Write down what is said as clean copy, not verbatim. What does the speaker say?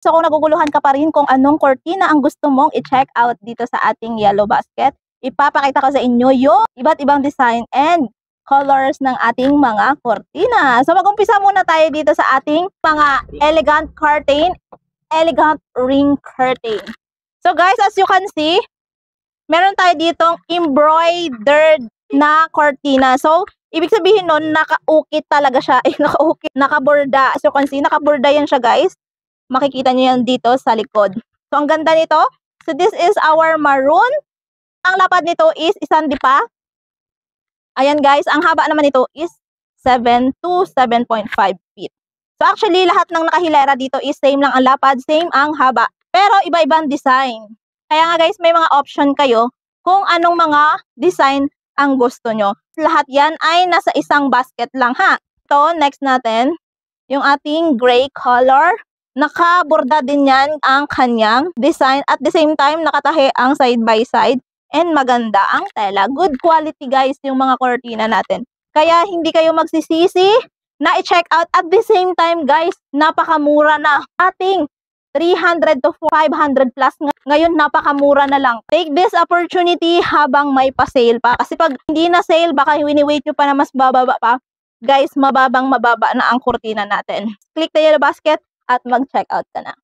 So kung naguguluhan ka pa rin kung anong cortina ang gusto mong i-check out dito sa ating yellow basket, ipapakita ko sa inyo yung iba't ibang design and colors ng ating mga cortina. So mag-umpisa muna tayo dito sa ating mga elegant curtain, elegant ring curtain. So guys, as you can see, meron tayo ditong embroidered na cortina. So ibig sabihin nun, nakaukit talaga siya. Nakaukit, nakaborda. As you can see, nakaborda yan siya guys. Makikita nyo yan dito sa likod. So ang ganda nito. So this is our maroon. Ang lapad nito is isang dipa. Ayan guys, ang haba naman nito is 7 to 7.5 feet. So actually, lahat ng nakahilera dito is same lang ang lapad, same ang haba. Pero iba-ibang design. Kaya nga guys, may mga option kayo kung anong mga design ang gusto nyo. Lahat yan ay nasa isang basket lang ha. Ito, next natin, yung ating gray color. Nakaborda din yan ang kanyang design. At the same time, nakatahi ang side by side. And maganda ang tela. Good quality guys yung mga cortina natin. Kaya hindi kayo magsisisi na i-check out. At the same time guys, napakamura na. Ating 300 to 500 plus. Ngayon napakamura na lang. Take this opportunity habang may pa-sale pa. Kasi pag hindi na sale, baka wini-wait nyo pa na mas bababa pa. Guys, mababa na ang cortina natin. Click the yellow basket at mag-check out ka na.